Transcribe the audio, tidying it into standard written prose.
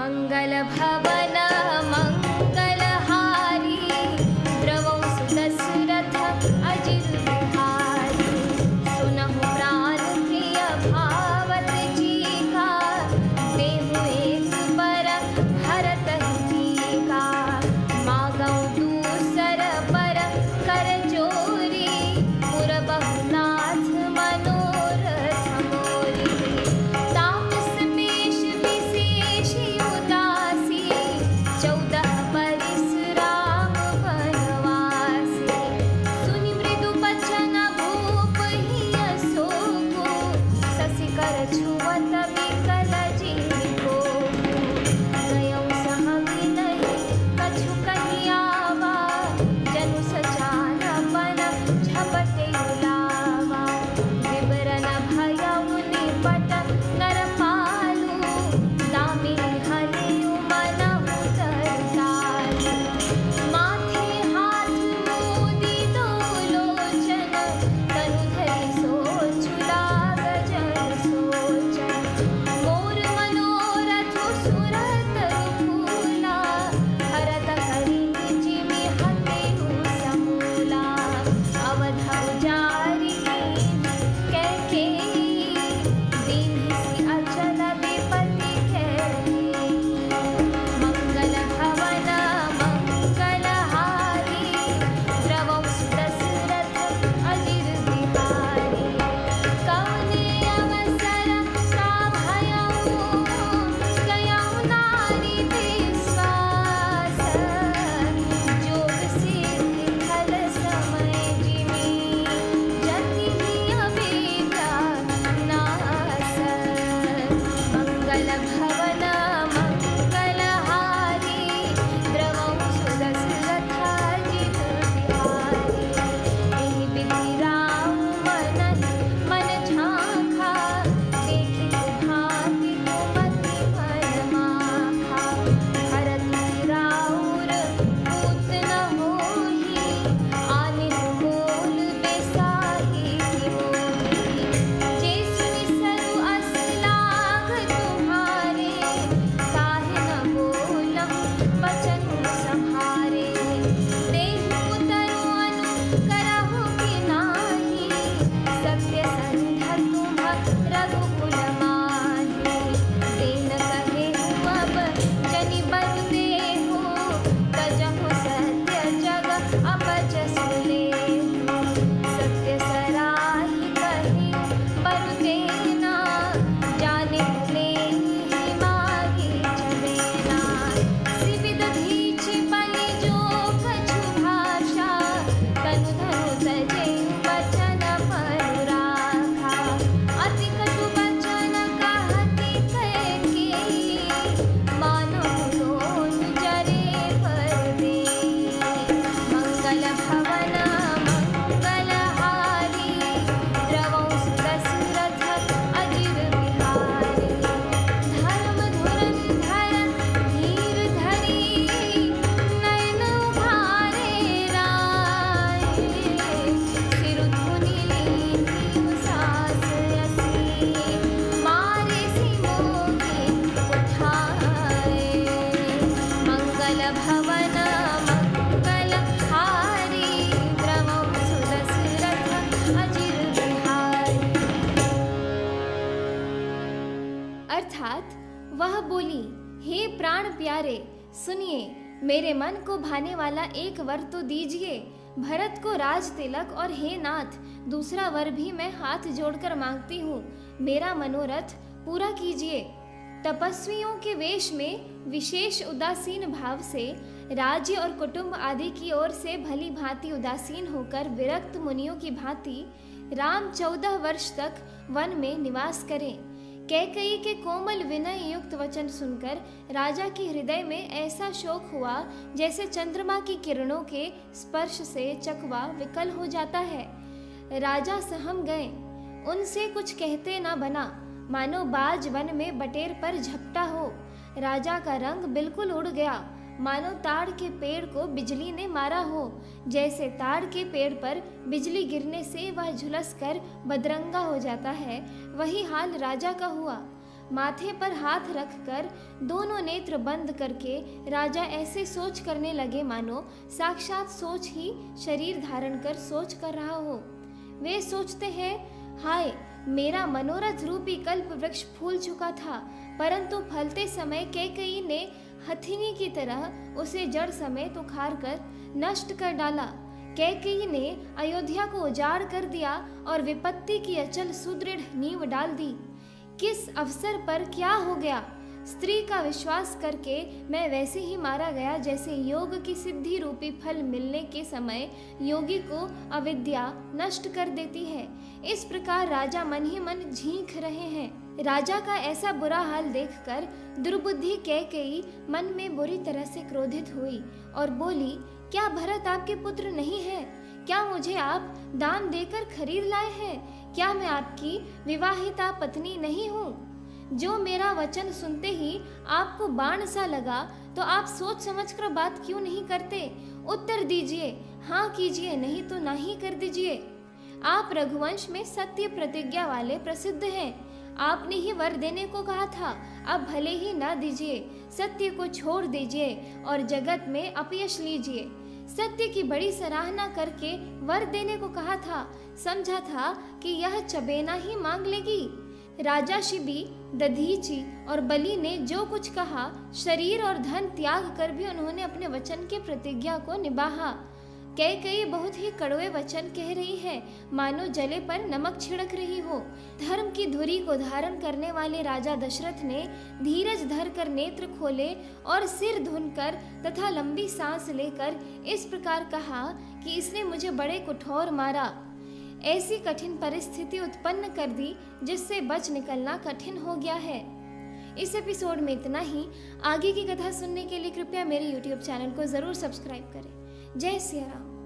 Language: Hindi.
मंगल भवन मंगलहारी द्रवौ सुदशरथ अजिर बिहारी। सुनहु प्राण प्रिय भावत जीका देहु एक बर भरत टीका। मागौ दूसर बर कर जोरी पुर बहुनाथ मनोरथ मोरी। तापस पेश विशेष उदासी 14 बरिस राम वनवासी। सुनि मृदु बचन भूप हिय शोकु शशिकर छुअत विकल जीको। गयौ सह विनय कछु कहि आवा जनु सचानपन झपटे उलावा। विवरण भयउ निपट नरपालु दामिनी हलिउ मनहु तरतालु। माथे हाथ मोदी दो लोचन तनु धरि सोचु लाग जन सोचन। मोर मनोरथ सुरत फूला भरत करि जिमि हतेउ समूला। अवध उजारि कैकेयी दीन्हि अचल विपति कैकेयी। मंगल भवन मंगलहारी द्रवौ सुदशरथ अजिर बिहारी। कवने अवसर का भयउ गयौ नारी विश्वास। जोग सिद्धि फल समय जिमि जति अवेद्या नास। मंगल भवन मंगलहारी द्रवौ सुदशरथ अजिर बिहारी। एहि विधि राम मन झाँखा देखि भांति कुमति मन माखा। भरत राउर पूत न होही आनित मोल बेसाही की मोही। जे सुनि सरु अस लाग तुम्हारे काहे न बोलहुँ बचन सम्हारे। देहु उतरु अनु करहु कि नाही सत्य संध तुम रघुकुल माही। तेन कहेहु अब जनि बरु देहु तजहु सत्य जग अपच सुलेहु। सत्य सराहि कहि बरु तेना जाने लेहि माही छबेना। सिविद धीछि बलि जो कछु भाषा तनु धनु तजेउ बचन परु राखा। अति कटु बचन कहति कैकेयी मानहु लोनु जरे पर देई। मंगल भवन मंगलहारी द्रवौ सुदशरथ अजिर बिहारी। धर्म धुरंधर धीर धरि नयन उघारे राय। सिरु धुनि लीन्हि सास यसी मारे सि मोहि उठाए। मंगल भवन मंगलहारी द्रवौ सुदशरथ अजिर बिहारी। अर्थात वह बोली, हे प्राण प्यारे सुनिए, मेरे मन को भाने वाला एक वर तो दीजिए। भरत को राज तिलक और हे नाथ दूसरा वर भी मैं हाथ जोड़कर मांगती हूँ। मेरा मनोरथ पूरा कीजिए। तपस्वियों के वेश में विशेष उदासीन भाव से राज्य और कुटुंब आदि की ओर से भली भांति उदासीन होकर विरक्त मुनियों की भांति राम 14 वर्ष तक वन में निवास करें। कैकेयी के कोमल विनय युक्त वचन सुनकर राजा के हृदय में ऐसा शोक हुआ जैसे चंद्रमा की किरणों के स्पर्श से चकवा विकल हो जाता है। राजा सहम गए, उनसे कुछ कहते न बना, मानो बाज वन में बटेर पर झपटा हो। राजा का रंग बिल्कुल उड़ गया, मानो ताड़ के पेड़ को बिजली ने मारा हो। जैसे ताड़ के पेड़ पर बिजली गिरने से वह झुलस कर बदरंगा हो जाता है, वही हाल राजा का हुआ। माथे पर हाथ रखकर दोनों नेत्र बंद करके राजा ऐसे सोच करने लगे मानो साक्षात सोच ही शरीर धारण कर सोच कर रहा हो। वे सोचते हैं, हाय, मेरा मनोरथ रूपी कल्प वृक्ष फूल चुका था, परंतु फलते समय कैकेयी ने हथिनी की तरह उसे जड़ समेत उखाड़ कर नष्ट कर डाला। कैकेयी ने अयोध्या को उजाड़ कर दिया और विपत्ति की अचल सुदृढ़ नींव डाल दी। किस अवसर पर क्या हो गया? स्त्री का विश्वास करके मैं वैसे ही मारा गया जैसे योग की सिद्धि रूपी फल मिलने के समय योगी को अविद्या नष्ट कर देती है। इस प्रकार राजा मन ही मन झींक रहे हैं। राजा का ऐसा बुरा हाल देखकर दुर्बुद्धि कैकेयी मन में बुरी तरह से क्रोधित हुई और बोली, क्या भरत आपके पुत्र नहीं है? क्या मुझे आप दान देकर खरीद लाए हैं? क्या मैं आपकी विवाहिता पत्नी नहीं हूँ? जो मेरा वचन सुनते ही आपको बाण सा लगा तो आप सोच समझकर बात क्यों नहीं करते? उत्तर दीजिए, हाँ कीजिए, नहीं तो नहीं कर दीजिए। आप रघुवंश में सत्य प्रतिज्ञा वाले प्रसिद्ध हैं। आपने ही वर देने को कहा था, अब भले ही ना दीजिए, सत्य को छोड़ दीजिए और जगत में अपयश लीजिए। सत्य की बड़ी सराहना करके वर देने को कहा था, समझा था कि यह चबेना ही मांग लेगी। राजा शिबी, दधीची और बलि ने जो कुछ कहा, शरीर और धन त्याग कर भी उन्होंने अपने वचन की प्रतिज्ञा को निभाया। कैकेयी बहुत ही कड़वे वचन कह रही है, मानो जले पर नमक छिड़क रही हो। धर्म की धुरी को धारण करने वाले राजा दशरथ ने धीरज धर कर नेत्र खोले और सिर धुनकर तथा लंबी सांस लेकर इस प्रकार कहा कि इसने मुझे बड़े कठोर मारा, ऐसी कठिन परिस्थिति उत्पन्न कर दी जिससे बच निकलना कठिन हो गया है। इस एपिसोड में इतना ही। आगे की कथा सुनने के लिए कृपया मेरे YouTube चैनल को ज़रूर सब्सक्राइब करें। जय सिया राम।